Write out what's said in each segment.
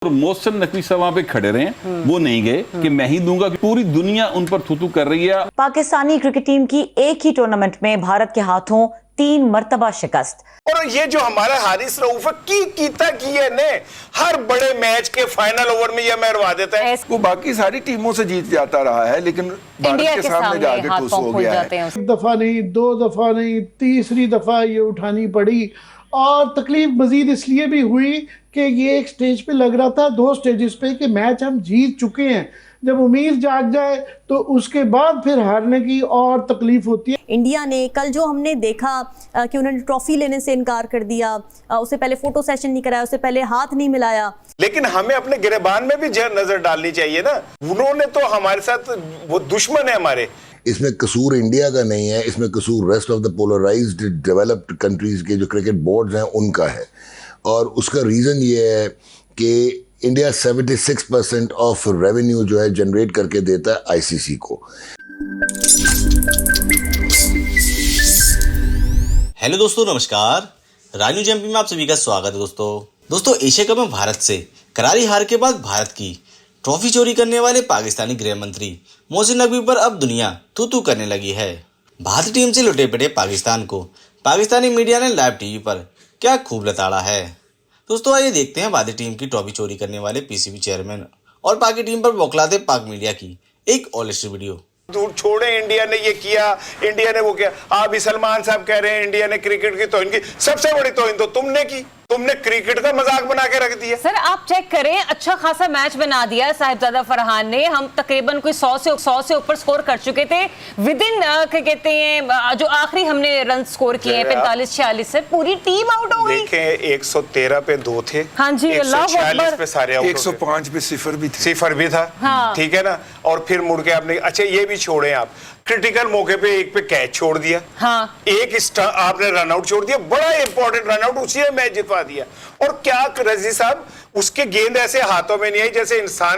और मोहसिन नकवी साहब वहां पे खड़े रहे, वो नहीं गए कि मैं ही दूंगा, पूरी दुनिया उन पर थू कर रही है। पाकिस्तानी क्रिकेट टीम की एक ही टूर्नामेंट में भारत के हाथों 3 मरतबा शिकस्त। और ये जो हमारा हारिस रऊफ की कीता किए ने हर बड़े मैच के फाइनल ओवर में ये मरवा देता है। वो बाकी सारी टीमों से जीत जाता रहा है, लेकिन भारत के सामने जाके ठुस हो गया है। एक दफा नहीं, 2 दफा नहीं, तीसरी दफा ये उठानी पड़ी। और तकलीफ मजीद इसलिए भी हुई कि ये एक स्टेज पे लग रहा था, 2 स्टेजेस पे, कि मैच हम जीत चुके हैं। जब उम्मीद जाग जाए तो उसके बाद फिर हारने की और तकलीफ होती है। इंडिया ने कल जो हमने देखा कि उन्होंने ट्रॉफी लेने से इनकार कर दिया, उससे पहले फोटो सेशन नहीं कराया, उससे पहले हाथ नहीं मिलाया। लेकिन हमें अपने गिरबान में भी नजर डालनी चाहिए ना। उन्होंने तो हमारे साथ, वो दुश्मन है हमारे। इसमें कसूर इंडिया का नहीं है, इसमें कसूर rest of the polarized developed countries के जो क्रिकेट बोर्ड्स हैं उनका है। और उसका रीज़न ये है कि इंडिया 76% ऑफ रेवेन्यू जो है जनरेट करके देता है आईसीसी को। हेलो दोस्तों, नमस्कार। राजू जम्पी में आप सभी का स्वागत है। दोस्तों एशिया कप में भारत से करारी हार के बाद भारत की ट्रॉफी चोरी करने वाले पाकिस्तानी गृह मंत्री मोहसिन नकवी पर अब दुनिया तू करने लगी है। भारतीय टीम से लुटे पड़े पाकिस्तान को पाकिस्तानी मीडिया ने लाइव टीवी पर क्या खूब लताड़ा है। दोस्तों आइए देखते हैं भारतीय टीम की ट्रॉफी चोरी करने वाले पीसीबी चेयरमैन और पाकि टीम पर बौखलाते पाक मीडिया की एक ऑनेस्ट वीडियो। दूर छोड़े, इंडिया ने ये किया, इंडिया ने वो किया। आप भी सलमान साहब कह रहे हैं इंडिया ने क्रिकेट की तौहीन की। सबसे बड़ी तौहीन तो तुमने की। तुमने क्रिकेट का मजाक बना के रख दिया। सर आप चेक करें, अच्छा खासा मैच बना दिया साहिबजादा फरहान ने। हम तकरीबन कोई 100 से ऊपर स्कोर कर चुके थे विद इन क्या कहते हैं, जो आखिरी हमने रन स्कोर किए हैं 45-46 से, पूरी टीम आउट हो गई। देखें 113 पे 2 थे। हाँ जी, 146 पे सारे आउट। 105 पे सिफर भी था। हाँ। ठीक है ना। और फिर मुड़ के आपने, अच्छा ये भी छोड़े, आप क्रिटिकल मौके पे एक पे कैच छोड़ दिया। हाँ। एक आपने रन आउट छोड़ दिया, बड़ा इंपॉर्टेंट रन आउट, उसी ने मैच जितवा दिया। और क्या रजी साहब, उसके गेंद ऐसे हाथों में नहीं आई जैसे इंसान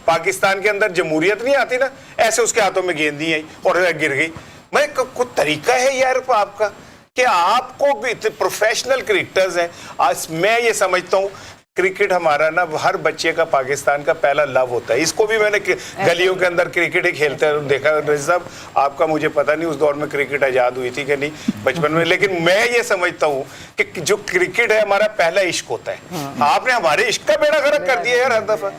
पाकिस्तान के अंदर जमहूरियत नहीं आती ना, ऐसे उसके हाथों में गेंद नहीं आई और गिर गई। मैं कुछ तरीका है यार आपका कि आपको भी प्रोफेशनल क्रिकेटर्स हैं। आज मैं ये समझता हूँ क्रिकेट हमारा ना, हर बच्चे का पाकिस्तान का पहला लव होता है। इसको भी मैंने गलियों के अंदर क्रिकेट ही खेलते देखा। रजी साहब आपका मुझे पता नहीं उस दौर में क्रिकेट आजाद हुई थी कि नहीं बचपन में, लेकिन मैं ये समझता हूँ कि जो क्रिकेट है हमारा पहला इश्क होता है। आपने हमारे इश्क का बेड़ा गर्क कर दिया यार हर दफा।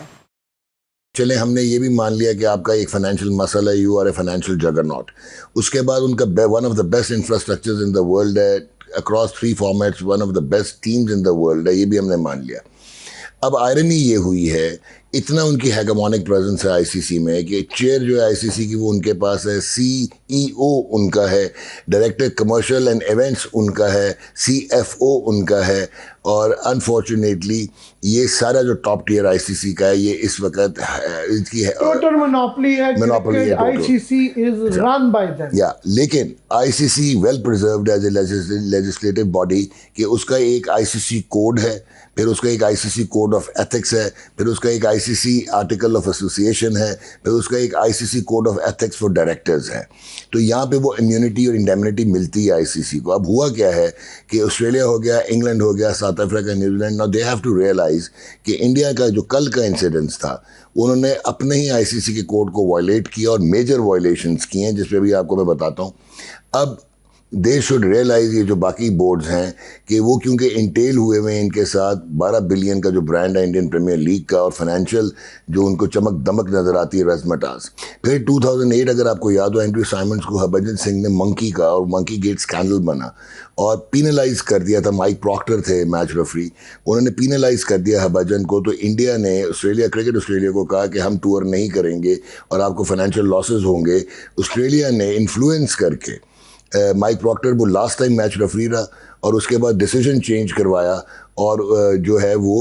चले हमने ये भी मान लिया कि आपका एक फाइनेंशियल मसला है, you are a financial juggernaut. उसके बाद उनका one of the best infrastructures in the world है, across 3 formats one of the best teams in the world है, ये भी हमने मान लिया। अब आयरनी ये हुई है, इतना उनकी हेगेमोनिक प्रेजेंस है आईसीसी में कि चेयर जो है आईसीसी की वो उनके पास है, सीईओ उनका है, डायरेक्टर कमर्शियल एंड इवेंट्स उनका है, सीएफओ उनका है। और अनफॉर्चुनेटली ये सारा जो टॉप टियर आईसीसी का है, ये इस वक्त इसकी टोटल मोनोपोली है। ICC is run by them. या लेकिन ICC well preserved as a legislative body कि उसका एक आईसीसी कोड है, फिर उसका एक आईसीसी कोड ऑफ एथिक्स है, फिर उसका एक आईसीसी आर्टिकल ऑफ एसोसिएशन है, फिर उसका एक ICC code of ethics for directors है। तो यहाँ पे वो इम्यूनिटी और इंडेमनिटी मिलती है आईसीसी को। अब हुआ क्या है कि ऑस्ट्रेलिया हो गया, इंग्लैंड हो गया, south Africa, New Zealand, now they have to realise कि इंडिया का जो कल का इंसिडेंस था, उन्होंने अपने ही आईसीसी के कोड को वायलेट किया और मेजर वायलेशंस किए हैं, जिस पे भी आपको मैं बताता हूँ। अब दे शुड रियलाइज, ये जो बाकी बोर्ड्स हैं, कि वो क्योंकि इंटेल हुए हुए हैं इनके साथ 12 बिलियन का जो ब्रांड है इंडियन प्रीमियर लीग का, और फाइनेंशियल जो उनको चमक दमक नज़र आती है रज़मटास। फिर 2008 अगर आपको याद हो, एंड्रयू साइमंड्स को हरभजन सिंह ने मंकी का और मंकी गेट स्कैंडल बना और पीनलाइज कर दिया था। माइक प्रॉक्टर थे मैच रेफरी, उन्होंने पीनलाइज कर दिया हरभजन को। तो इंडिया ने क्रिकेट ऑस्ट्रेलिया को कहा कि हम टूर नहीं करेंगे और आपको फाइनेंशियल लॉसेज होंगे। ऑस्ट्रेलिया ने इन्फ्लुएंस करके माइक प्रॉक्टर वो लास्ट टाइम मैच रेफरी रहा और उसके बाद डिसीजन चेंज करवाया और जो है वो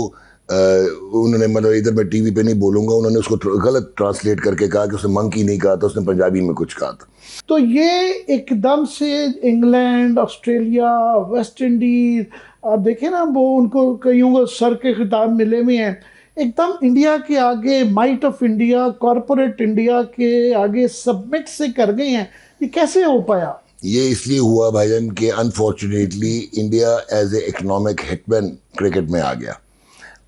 उन्होंने, मतलब इधर मैं टीवी पे नहीं बोलूँगा, उन्होंने उसको गलत ट्रांसलेट करके कहा कि उसने मंकी नहीं कहा था, उसने पंजाबी में कुछ कहा था। तो ये एकदम से इंग्लैंड, ऑस्ट्रेलिया, वेस्ट इंडीज, आप देखें ना, वो उनको कईयों को सर के खिताब मिले हुए हैं। एकदम इंडिया के आगे, might of India, corporate India के आगे सबमिट से कर गए हैं। ये कैसे हो पाया? ये इसलिए हुआ भाईजान कि unfortunately India as a economic hitman cricket में आ गया।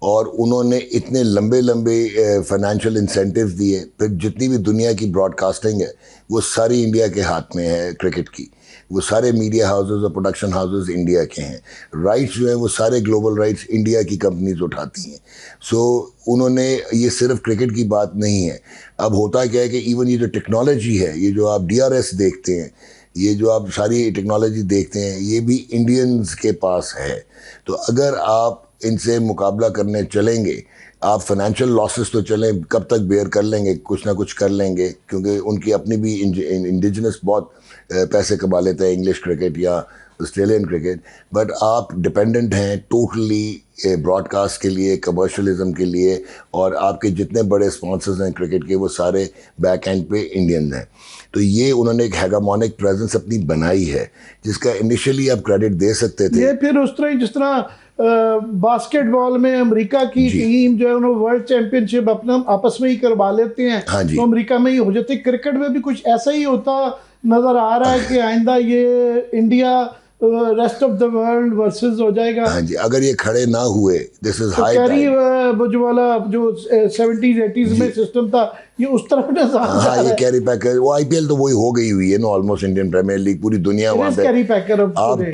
और उन्होंने इतने लंबे लंबे फाइनेंशियल इंसेंटिव्स दिए। फिर जितनी भी दुनिया की ब्रॉडकास्टिंग है वो सारी इंडिया के हाथ में है क्रिकेट की, वो सारे मीडिया हाउसेस और प्रोडक्शन हाउसेस इंडिया के हैं। राइट्स जो है वो सारे ग्लोबल राइट्स इंडिया की कंपनीज उठाती हैं। सो उन्होंने, ये सिर्फ क्रिकेट की बात नहीं है। अब होता क्या है कि इवन ये जो टेक्नोलॉजी है, ये जो आप DRS देखते हैं, ये जो आप सारी टेक्नोलॉजी देखते हैं, ये भी इंडियंस के पास है। तो अगर आप इनसे मुकाबला करने चलेंगे, आप फाइनेंशियल लॉसेस तो चलें कब तक बेयर कर लेंगे, कुछ ना कुछ कर लेंगे, क्योंकि उनकी अपनी भी इंडिजिनस बहुत पैसे कमा लेते हैं इंग्लिश क्रिकेट या ऑस्ट्रेलियन क्रिकेट, बट आप डिपेंडेंट हैं टोटली ब्रॉडकास्ट के लिए, कमर्शलिज्म के लिए, और आपके जितने बड़े स्पॉन्सर्स हैं क्रिकेट के वो सारे बैक एंड पे इंडियन हैं। तो ये उन्होंने एक हेगामोनिक प्रेजेंस अपनी बनाई है, जिसका इनिशियली आप क्रेडिट दे सकते थे। ये फिर उस तरह जिस तरह बास्केटबॉल में अमेरिका की टीम जो है उन्होंने वर्ल्ड चैंपियनशिप अपना आपस में ही करवा लेते हैं, हाँ जी। तो अमेरिका में ही हो जाती। क्रिकेट में भी कुछ ऐसा ही होता नजर आ रहा है कि आइंदा ये India rest of the world versus हो जाएगा। हाँ जी, अगर ये खड़े ना हुए, this is high carry time. जो वाला जो 70s 80s में सिस्टम था, ये उस तरफ ना हाँ, ये कैरी पैकर, वो IPL तो वही हो गई हुई है ना, ऑलमोस्ट इंडियन प्रीमियर लीग, पूरी दुनिया वहाँ पे कैरी पैकर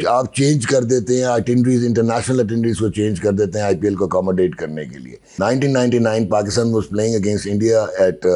आप चेंज कर देते हैं अटेंडरीज, इंटरनेशनल अटेंडरीज को चेंज कर देते हैं IPL को अकोमोडेट करने के लिए। 1999 Pakistan was playing against India at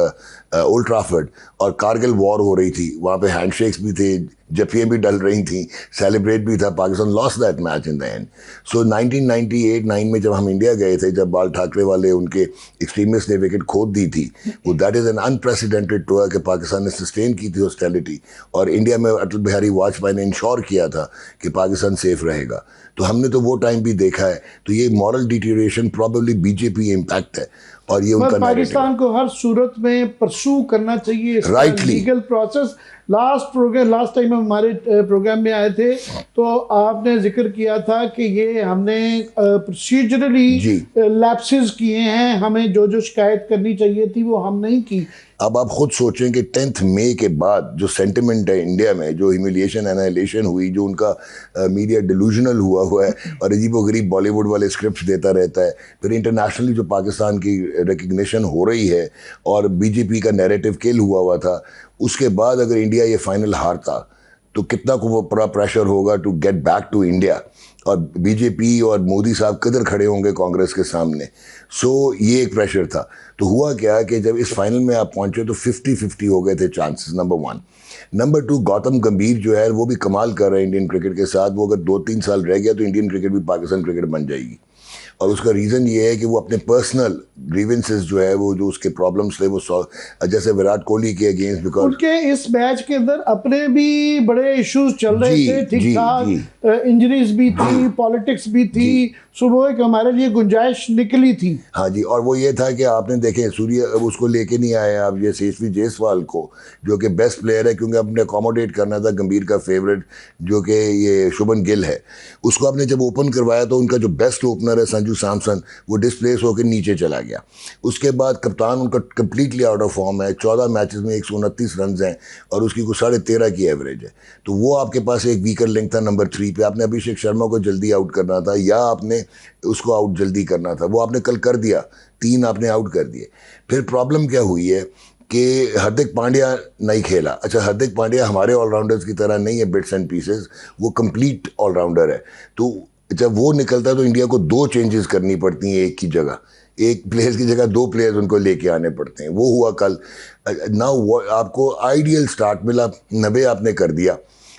old ट्राफर्ड, और कारगिल वॉर हो रही थी, वहाँ पे हैंडशेक्स भी थे, जफियाँ भी डल रही थी, सेलिब्रेट भी था। Pakistan lost that match in the end. So 1998-9 में जब हम इंडिया गए थे, जब बाल ठाकरे वाले उनके एक्सट्रीमिस्ट ने विकेट खोद दी थी, वो that is an unprecedented tour कि पाकिस्तान ने सस्टेन की थी हॉस्टिलिटी, और इंडिया में अटल बिहारी वाजपेयी ने इंश्योर किया था कि पाकिस्तान सेफ रहेगा। तो हमने तो वो टाइम भी देखा है। तो ये मॉरल डिटीरिएशन प्रोबेबली बीजेपी इम्पैक्ट है, और ये उनका पाकिस्तान को हर सूरत में परसू करना चाहिए rightly legal process. Last time हम हमारे प्रोग्राम में आए थे तो आपने जिक्र किया था कि ये हमने प्रोसीजरली लैप्सेस किए हैं, हमें जो शिकायत करनी चाहिए थी वो हम नहीं की। अब आप खुद सोचें कि 10 मई के बाद जो सेंटिमेंट है इंडिया में, जो ह्यूमिलिएशन एनाइलेशन हुई, जो उनका मीडिया डिलूजनल हुआ है और अजीबोगरीब बॉलीवुड वाले स्क्रिप्ट्स देता रहता है, फिर इंटरनेशनली जो पाकिस्तान की रिकग्निशन हो रही है और बीजेपी का नैरेटिव किल हुआ था, उसके बाद अगर इंडिया ये फाइनल हारता तो कितना को बड़ा प्रेशर होगा to get back to India, और बीजेपी और मोदी साहब किधर खड़े होंगे कांग्रेस के सामने। सो ये एक प्रेशर था। तो हुआ क्या कि जब इस फाइनल में आप पहुंचे तो 50-50 हो गए थे चांसेस, नंबर 1। नंबर 2, गौतम गंभीर जो है वो भी कमाल कर रहे हैं इंडियन क्रिकेट के साथ। वो अगर 2-3 साल रह गया तो इंडियन क्रिकेट भी पाकिस्तान क्रिकेट बन जाएगी, और उसका रीज़न ये है कि वो अपने पर्सनल ग्रीवेंसेस जो है, वो जो उसके प्रॉब्लम्स थे, वो जैसे विराट कोहली के अगेंस्ट, बिकॉज उनके इस मैच के अंदर अपने भी बड़े इश्यूज चल रहे थे, ठीक ठाक इंजरीज भी थी, पॉलिटिक्स भी थी, सुबह एक हमारे लिए गुंजाइश निकली थी। हाँ जी, और वो ये था कि आपने देखे सूर्य उसको लेके नहीं आए आप, ये यशस्वी जायसवाल को, जो कि बेस्ट प्लेयर है, क्योंकि आपने अकोमोडेट करना था गंभीर का फेवरेट जो कि ये शुभन गिल है, उसको आपने जब ओपन करवाया तो उनका जो बेस्ट ओपनर है संजू सैमसन, वो डिस्प्लेस होकर नीचे चला गया। उसके बाद कप्तान उनका कम्प्लीटली आउट ऑफ फॉर्म है, 14 मैचेस में 129 रन हैं और उसकी कुछ 13.5 की एवरेज है। तो वो आपके पास एक वीकर लिंक था नंबर 3 पे। आपने अभिषेक शर्मा को जल्दी आउट करना था या आपने उसको आउट जल्दी करना था, वो आपने कल कर दिया, 3 आपने आउट कर दिए। फिर प्रॉब्लम क्या हुई है कि हार्दिक पांड्या नहीं खेला। अच्छा, हार्दिक पांड्या हमारे ऑलराउंडर्स की तरह नहीं है बिट्स एंड पीसेस, वो कंप्लीट ऑलराउंडर है। तो जब वो निकलता है तो इंडिया को 2 चेंजेस करनी पड़ती हैं एक की जगह, एक प्लेयर की जगह 2 प्लेयर्स उनको लेके आने पड़ते हैं। वो हुआ कल। नाउ आपको आइडियल स्टार्ट मिला, 90 आपने कर दिया,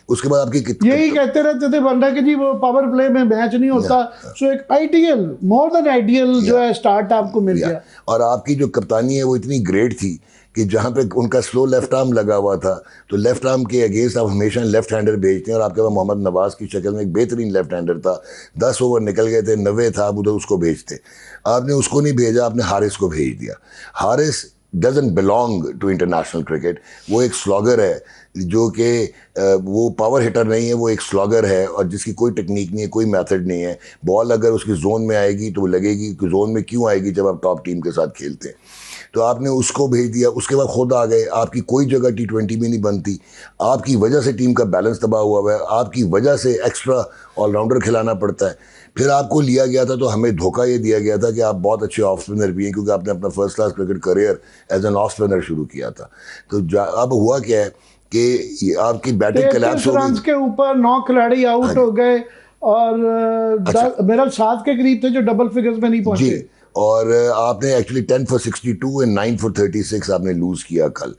उसके बाद आपकी यही कहते रहते थे बंदा कि जी वो पावर प्ले में मैच नहीं होता। सो एक आइडियल, मोर देन आइडियल जो है स्टार्ट आपको मिल गया। और आपकी जो कप्तानी है वो इतनी ग्रेट थी कि जहाँ पे उनका स्लो लेफ्ट आर्म लगा हुआ था, तो लेफ्ट आर्म के अगेंस्ट आप हमेशा लेफ्ट हैंडर भेजते हैं, और आपके पास मोहम्मद नवाज की शक्ल में एक बेहतरीन लेफ्ट हैंडर था। 10 ओवर निकल गए थे, 90 था, आप उधर उसको भेजते। आपने उसको नहीं भेजा, आपने हारिस को भेज दिया। Haris doesn't belong to international cricket. वो एक स्लॉगर है जो कि वो पावर हिटर नहीं है, वो एक स्लॉगर है, और जिसकी कोई टेक्निक नहीं है, कोई मेथड नहीं है। बॉल अगर उसकी जोन में आएगी तो वो लगेगी कि जोन में क्यों आएगी जब आप टॉप टीम के साथ खेलते हैं। तो आपने उसको भेज दिया, उसके बाद खुद आ गए, आपकी कोई जगह T20 में नहीं बनती, आपकी वजह से टीम का बैलेंस तबाह हुआ है, आपकी वजह से एक्स्ट्रा ऑलराउंडर खिलाना पड़ता है। फिर आपको लिया गया था तो हमें धोखा ये दिया गया था कि आप बहुत अच्छे ऑफ स्पिनर भी हैं, क्योंकि आपने अपना first class cricket career as an off spinner शुरू किया था। तो अब हुआ क्या है कि आपकी बैटिंग कोलैप्स हो रन गई, के ऊपर 9 खिलाड़ी आउट हो गए और मेरा 7 के करीब थे जो डबल फिगर्स में नहीं पहुंचे। जी, और आपने एक्चुअली 10 for 62 एंड 9 for 36 आपने लूज किया कल।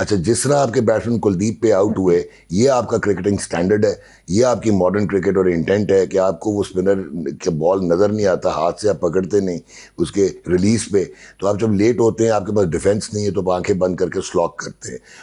अच्छा, जिस तरह आपके बैट्समैन कुलदीप पे आउट हुए, ये आपका क्रिकेटिंग स्टैंडर्ड है, ये आपकी मॉडर्न क्रिकेट और इंटेंट है कि आपको वो स्पिनर के बॉल नज़र नहीं आता, हाथ से आप पकड़ते नहीं उसके रिलीज पे, तो आप जब लेट होते हैं, आपके पास डिफेंस नहीं है, तो आप आंखें बंद करके स्लॉक करते हैं।